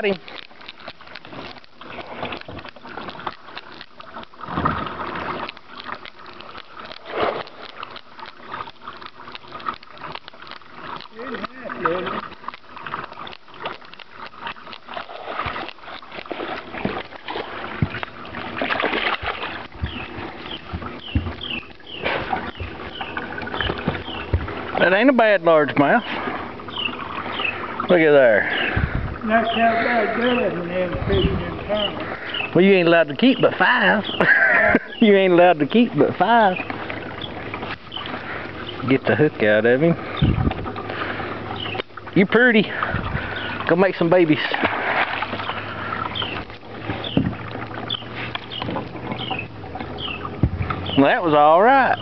got him. That ain't a bad largemouth. Look at there. That's how bad good and then fishing in town. Well, you ain't allowed to keep but 5. You ain't allowed to keep but 5. Get the hook out of him. You pretty. Go make some babies. Well, that was all right.